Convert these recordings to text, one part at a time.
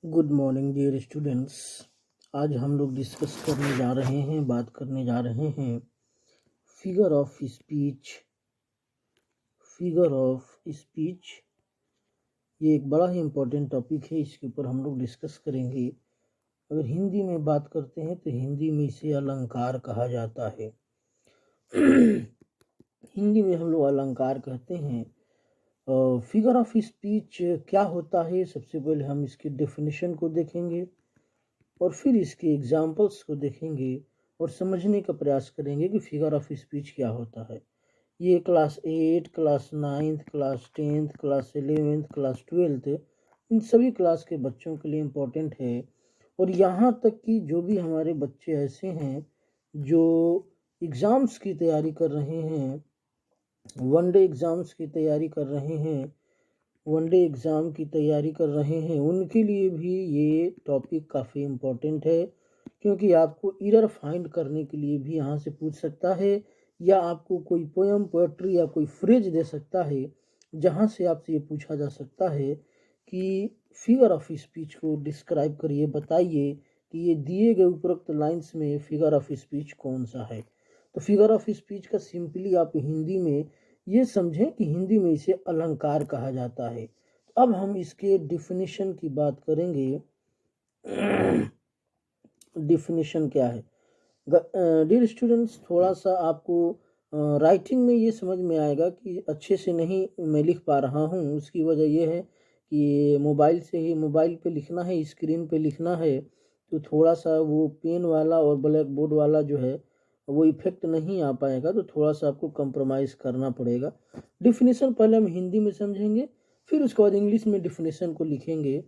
Good morning dear students. आज हम लोग डिस्कस करने जा रहे हैं, बात करने जा रहे हैं figure of speech. Figure of speech ये एक बड़ा ही इम्पोर्टेंट टॉपिक है। इसके ऊपर हम लोग डिस्कस करेंगे। अगर हिंदी में बात करते हैं तो हिंदी में इसे अलंकार कहा जाता है। हिंदी में हम लोग अलंकार कहते हैं। फिगर ऑफ स्पीच क्या होता है, सबसे पहले हम इसकी डेफिनेशन को देखेंगे और फिर इसके एग्जाम्पल्स को देखेंगे और समझने का प्रयास करेंगे कि फिगर ऑफ स्पीच क्या होता है। ये class 8, class 9, class 10, class 11, class 12 इन सभी क्लास के बच्चों के लिए इम्पोर्टेंट है। और यहाँ तक कि जो भी हमारे बच्चे ऐसे हैं जो एग्ज़ाम्स की तैयारी कर रहे हैं, वनडे एग्ज़ाम्स की तैयारी कर रहे हैं, वनडे एग्ज़ाम की तैयारी कर रहे हैं, उनके लिए भी ये टॉपिक काफ़ी इम्पोर्टेंट है। क्योंकि आपको एरर फाइंड करने के लिए भी यहाँ से पूछ सकता है, या आपको कोई पोएम, पोएट्री या कोई फ्रेज दे सकता है जहाँ से आपसे ये पूछा जा सकता है कि फिगर ऑफ स्पीच को डिस्क्राइब करिए, बताइए कि ये दिए गए उपरोक्त लाइंस में फिगर ऑफ स्पीच कौन सा है। तो फिगर ऑफ स्पीच का सिंपली आप हिंदी में ये समझें कि हिंदी में इसे अलंकार कहा जाता है। अब हम इसके डिफिनीशन की बात करेंगे। डिफिनीशन क्या है डियर स्टूडेंट्स, थोड़ा सा आपको राइटिंग में ये समझ में आएगा कि अच्छे से नहीं मैं लिख पा रहा हूँ। उसकी वजह ये है कि मोबाइल से ही, मोबाइल पे लिखना है, स्क्रीन पे लिखना है, तो थोड़ा सा वो पेन वाला और ब्लैक बोर्ड वाला जो है वो इफेक्ट नहीं आ पाएगा, तो थोड़ा सा आपको कंप्रोमाइज़ करना पड़ेगा। डिफिनीशन पहले हम हिंदी में समझेंगे, फिर उसके बाद इंग्लिश में डिफिनीशन को लिखेंगे।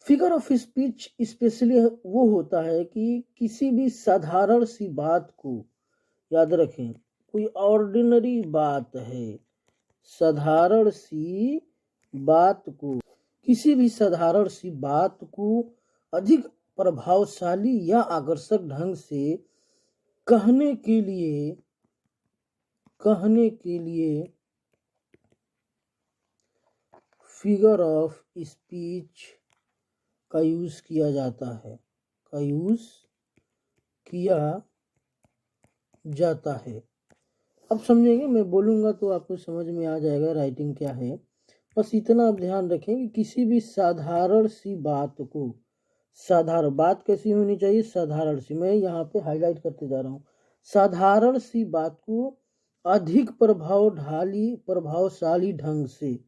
फिगर ऑफ स्पीच स्पेशली वो होता है कि किसी भी साधारण सी बात को, याद रखें, कोई ऑर्डिनरी बात है, साधारण सी बात को, किसी भी साधारण सी बात को अधिक प्रभावशाली या आकर्षक ढंग से कहने के लिए फिगर ऑफ स्पीच का यूज किया जाता है, अब समझेंगे, मैं बोलूँगा तो आपको समझ में आ जाएगा राइटिंग क्या है। बस इतना आप ध्यान रखें कि किसी भी साधारण सी बात को, साधारण बात कैसी होनी चाहिए, साधारण सी, मैं यहाँ पे हाईलाइट करते जा रहा हूँ, साधारण सी बात को अधिक प्रभावशाली ढंग से,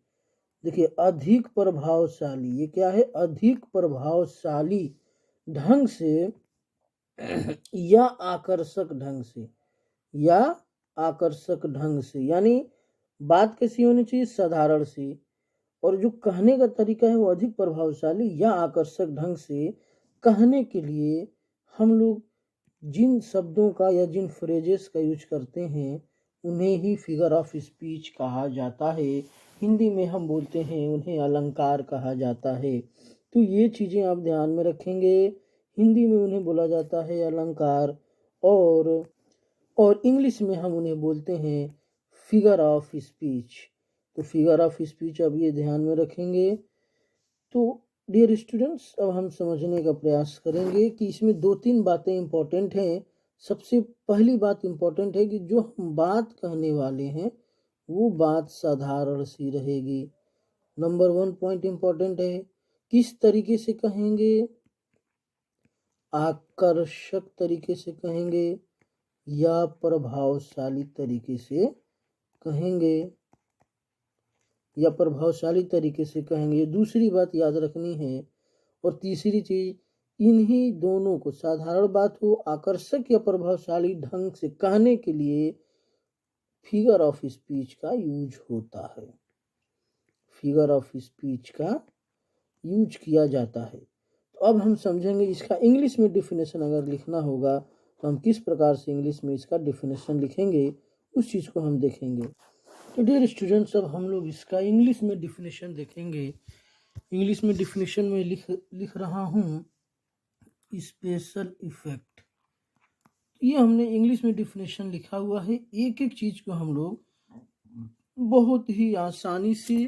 देखिए अधिक प्रभावशाली, ये क्या है, अधिक प्रभावशाली ढंग से या आकर्षक ढंग से, यानी बात कैसी होनी चाहिए, साधारण सी, और जो कहने का तरीका है वो अधिक प्रभावशाली या आकर्षक ढंग से कहने के लिए हम लोग जिन शब्दों का या जिन फ्रेजेस का यूज करते हैं उन्हें ही फिगर ऑफ स्पीच कहा जाता है। हिंदी में हम बोलते हैं उन्हें अलंकार कहा जाता है। तो ये चीज़ें आप ध्यान में रखेंगे। हिंदी में उन्हें बोला जाता है अलंकार, और इंग्लिश में हम उन्हें बोलते हैं फिगर ऑफ स्पीच। तो फिगर ऑफ स्पीच अब ये ध्यान में रखेंगे। तो डियर स्टूडेंट्स, अब हम समझने का प्रयास करेंगे कि इसमें 2-3 बातें इंपॉर्टेंट हैं। सबसे पहली बात इंपॉर्टेंट है कि जो हम बात कहने वाले हैं वो बात साधारण सी रहेगी। नंबर 1 पॉइंट इंपॉर्टेंट है, किस तरीके से कहेंगे, आकर्षक तरीके से कहेंगे या प्रभावशाली तरीके से कहेंगे, दूसरी बात याद रखनी है। और तीसरी चीज, इन्हीं दोनों को, साधारण बात को आकर्षक या प्रभावशाली ढंग से कहने के लिए फिगर ऑफ स्पीच का यूज होता है, फिगर ऑफ स्पीच का यूज किया जाता है। तो अब हम समझेंगे इसका इंग्लिश में डिफिनेशन अगर लिखना होगा तो हम किस प्रकार से इंग्लिश में इसका डिफिनेशन लिखेंगे, उस चीज़ को हम देखेंगे। तो डियर स्टूडेंट्स, अब हम लोग इसका इंग्लिश में डिफिनेशन देखेंगे। इंग्लिश में डिफिनेशन में लिख रहा हूँ स्पेशल इफेक्ट। ये हमने इंग्लिश में डिफिनेशन लिखा हुआ है। एक एक चीज़ को हम लोग बहुत ही आसानी से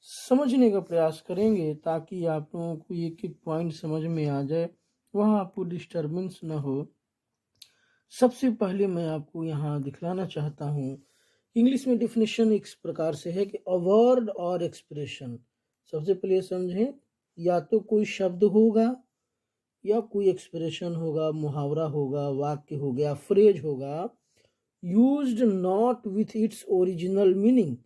समझने का प्रयास करेंगे ताकि आप लोगों को एक एक पॉइंट समझ में आ जाए, वहाँ आपको डिस्टर्बेंस ना हो। सबसे पहले मैं आपको यहाँ दिखलाना चाहता हूँ, इंग्लिश में डेफिनेशन इस प्रकार से है कि अ वर्ड और एक्सप्रेशन। सबसे पहले समझें, या तो कोई शब्द होगा या कोई एक्सप्रेशन होगा, मुहावरा होगा, वाक्य हो गया, फ्रेज होगा, used not with its original meaning.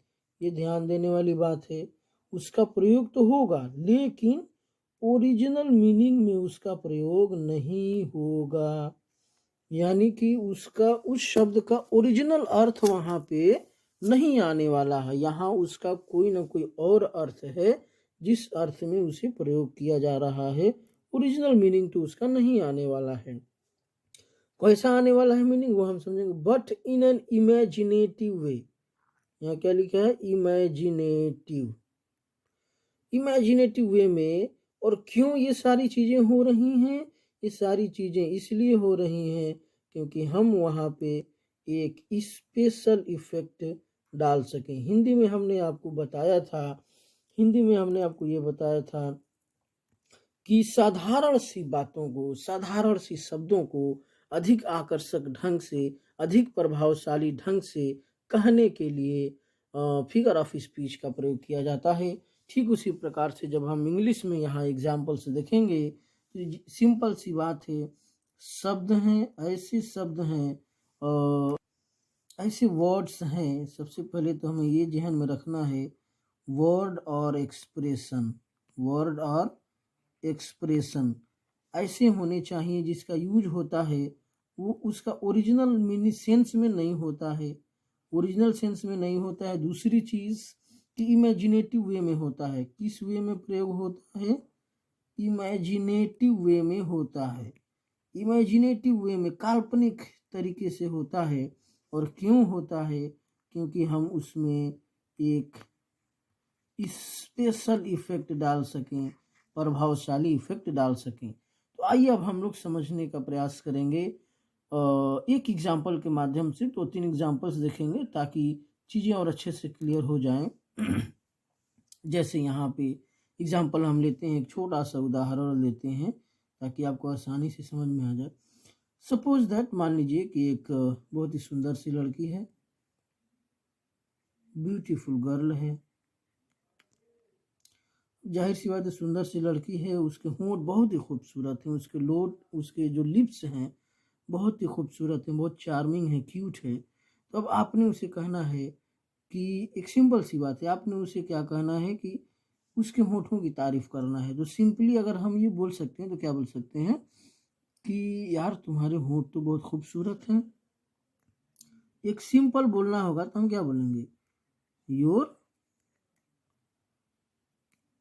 ये ध्यान देने वाली बात है। उसका प्रयोग तो होगा लेकिन ओरिजिनल मीनिंग में उसका प्रयोग नहीं होगा, यानी कि उसका उस शब्द का ओरिजिनल अर्थ वहाँ पे नहीं आने वाला है। यहाँ उसका कोई ना कोई और अर्थ है जिस अर्थ में उसे प्रयोग किया जा रहा है, ओरिजिनल मीनिंग तो उसका नहीं आने वाला है। कैसा आने वाला है मीनिंग, वो हम समझेंगे। बट इन एन इमेजिनेटिव वे, यहाँ क्या लिखा है, इमेजिनेटिव, इमेजिनेटिव वे में। और क्यों ये सारी चीजें हो रही हैं, ये सारी चीजें इसलिए हो रही हैं क्योंकि हम वहाँ पे एक स्पेशल इफेक्ट डाल सकें। हिंदी में हमने आपको बताया था, हिंदी में हमने आपको ये बताया था कि साधारण सी बातों को, साधारण सी शब्दों को अधिक आकर्षक ढंग से, अधिक प्रभावशाली ढंग से कहने के लिए फिगर ऑफ स्पीच का प्रयोग किया जाता है। ठीक उसी प्रकार से जब हम इंग्लिश में यहाँ एग्जाम्पल्स देखेंगे तो सिंपल सी बात है, शब्द हैं, ऐसे शब्द हैं, ऐसे वर्ड्स हैं। सबसे पहले तो हमें ये ध्यान में रखना है, वर्ड और एक्सप्रेशन, वर्ड और एक्सप्रेशन ऐसे होने चाहिए जिसका यूज होता है वो उसका ओरिजिनल मीनिंग सेंस में नहीं होता है, ओरिजिनल सेंस में नहीं होता है। दूसरी चीज कि इमेजिनेटिव वे में होता है। किस वे में प्रयोग होता है, इमेजिनेटिव वे में होता है। इमेजिनेटिव वे में काल्पनिक तरीके से होता है। और क्यों होता है, क्योंकि हम उसमें एक स्पेशल इफेक्ट डाल सकें, प्रभावशाली इफेक्ट डाल सकें। तो आइए अब हम लोग समझने का प्रयास करेंगे एक एग्जाम्पल के माध्यम से। तो 3 एग्जाम्पल्स देखेंगे ताकि चीज़ें और अच्छे से क्लियर हो जाएं। जैसे यहाँ पे एग्जाम्पल हम लेते हैं, एक छोटा सा उदाहरण लेते हैं ताकि आपको आसानी से समझ में आ जाए। सपोज दैट, मान लीजिए कि एक बहुत ही सुंदर सी लड़की है, ब्यूटीफुल गर्ल है। जाहिर सी बात है, सुंदर सी लड़की है, उसके होंठ बहुत ही खूबसूरत हैं, उसके जो लिप्स हैं बहुत ही खूबसूरत हैं, बहुत चार्मिंग है, क्यूट है। तो अब आपने उसे कहना है कि एक सिंपल सी बात है, आपने उसे क्या कहना है कि उसके होठों की तारीफ करना है। तो सिंपली अगर हम ये बोल सकते हैं तो क्या बोल सकते हैं कि यार तुम्हारे होठ तो बहुत खूबसूरत हैं। एक सिंपल बोलना होगा तो हम क्या बोलेंगे, your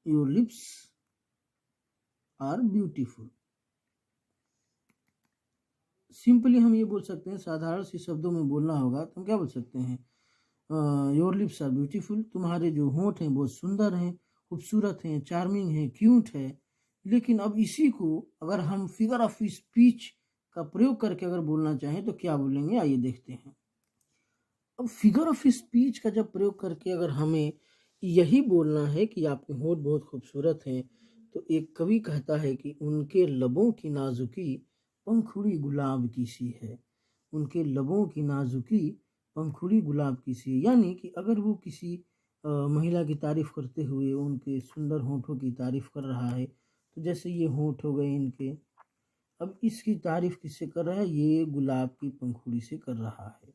lips are beautiful. Simply हम ये बोल सकते हैं, साधारण सी शब्दों में बोलना होगा तो हम क्या बोल सकते हैं, योर लिप्स आर ब्यूटीफुल, तुम्हारे जो होंठ हैं बहुत सुंदर हैं, खूबसूरत हैं, चार्मिंग हैं, क्यूट है। लेकिन अब इसी को अगर हम फिगर ऑफ स्पीच का प्रयोग करके अगर बोलना चाहें तो क्या बोलेंगे, आइए देखते हैं। अब फिगर ऑफ स्पीच का जब प्रयोग करके अगर हमें यही बोलना है कि आपके होंठ बहुत खूबसूरत हैं, तो एक कवि कहता है कि उनके लबों की नाजुकी पंखुड़ी गुलाब की सी है, उनके लबों की नाजुकी पंखुड़ी गुलाब की सी है। यानी कि अगर वो किसी महिला की तारीफ करते हुए उनके सुंदर होंठों की तारीफ कर रहा है, तो जैसे ये होंठ हो गए इनके, अब इसकी तारीफ किससे कर रहा है, ये गुलाब की पंखुड़ी से कर रहा है,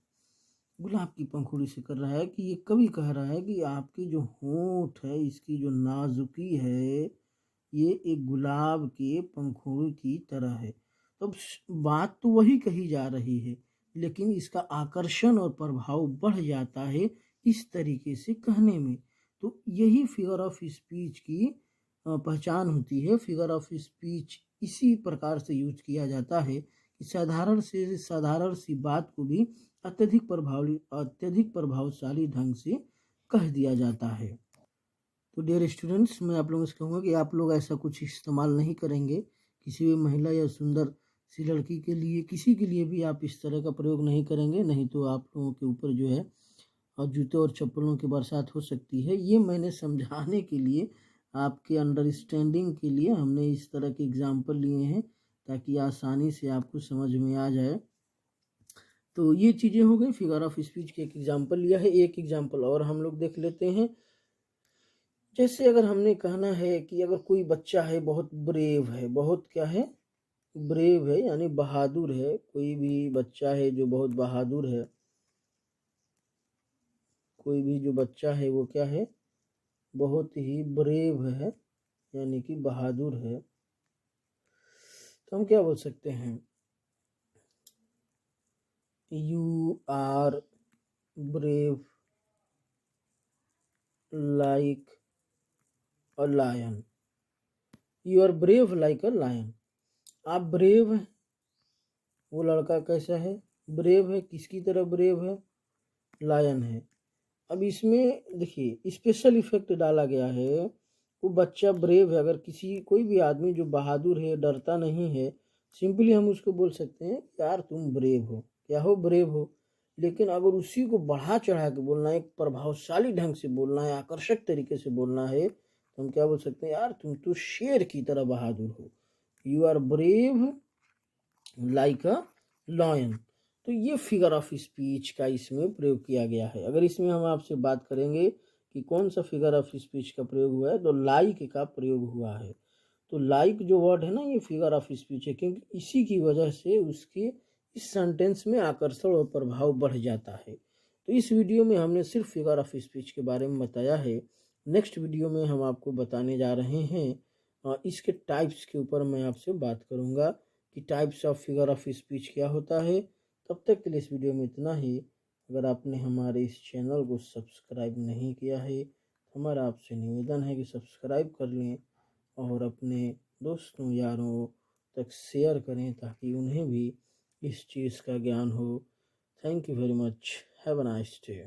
गुलाब की पंखुड़ी से कर रहा है। कि ये कवि कह रहा है कि आपकी जो होंठ है, इसकी जो नाजुकी है, ये एक गुलाब के पंखुड़ी की तरह है। तो अब बात तो वही कही जा रही है, लेकिन इसका आकर्षण और प्रभाव बढ़ जाता है इस तरीके से कहने में। तो यही फिगर ऑफ स्पीच की पहचान होती है। फिगर ऑफ स्पीच इसी प्रकार से यूज किया जाता है कि साधारण से साधारण सी बात को भी अत्यधिक प्रभावशाली ढंग से कह दिया जाता है। तो डियर स्टूडेंट्स, मैं आप लोगों से कहूँगा कि आप लोग ऐसा कुछ इस्तेमाल नहीं करेंगे किसी भी महिला या सुंदर सी लड़की के लिए, किसी के लिए भी आप इस तरह का प्रयोग नहीं करेंगे, नहीं तो आप लोगों के ऊपर जो है और जूते और चप्पलों की बरसात हो सकती है। ये मैंने समझाने के लिए, आपके अंडरस्टैंडिंग के लिए हमने इस तरह के एग्जाम्पल लिए हैं, ताकि आसानी से आपको समझ में आ जाए। तो ये चीज़ें हो गई, फिगर ऑफ स्पीच के एक एग्जाम्पल लिया है। एक एग्जाम्पल और हम लोग देख लेते हैं। जैसे अगर हमने कहना है कि अगर कोई बच्चा है बहुत ब्रेव है, बहुत क्या है, ब्रेव है यानी बहादुर है, कोई भी बच्चा है जो बहुत बहादुर है, कोई भी जो बच्चा है वो क्या है, बहुत ही ब्रेव है यानी कि बहादुर है, तो हम क्या बोल सकते हैं, you are brave like a lion. You are brave like a lion. आप ब्रेव हैं। वो लड़का कैसा है, ब्रेव है, किसकी तरह ब्रेव है, लायन है। अब इसमें देखिए स्पेशल इफेक्ट डाला गया है। वो बच्चा ब्रेव है, अगर किसी कोई भी आदमी जो बहादुर है, डरता नहीं है, सिंपली हम उसको बोल सकते हैं यार तुम ब्रेव हो, क्या हो, ब्रेव हो। लेकिन अगर उसी को बढ़ा चढ़ा के बोलना है, एक प्रभावशाली ढंग से बोलना है, आकर्षक तरीके से बोलना है, तो हम क्या बोल सकते हैं, यार तुम तो शेर की तरह बहादुर हो। You are brave like a lion. तो ये फिगर ऑफ स्पीच का इसमें प्रयोग किया गया है। अगर इसमें हम आपसे बात करेंगे कि कौन सा फिगर ऑफ स्पीच का प्रयोग हुआ है, तो लाइक का प्रयोग हुआ है। तो लाइक जो वर्ड है ना, ये फिगर ऑफ स्पीच है, क्योंकि इसी की वजह से उसके इस सेंटेंस में आकर्षण और प्रभाव बढ़ जाता है। तो इस वीडियो में हमने सिर्फ फिगर ऑफ स्पीच के बारे में बताया है। नेक्स्ट वीडियो में हम आपको बताने जा रहे हैं इसके टाइप्स के ऊपर मैं आपसे बात करूंगा कि types of figure of speech क्या होता है। तब तक के लिए इस वीडियो में इतना ही। अगर आपने हमारे इस चैनल को सब्सक्राइब नहीं किया है, तो हमारा आपसे निवेदन है कि सब्सक्राइब कर लें और अपने दोस्तों यारों तक शेयर करें, ताकि उन्हें भी इस चीज़ का ज्ञान हो। Thank you very much. Have a nice day.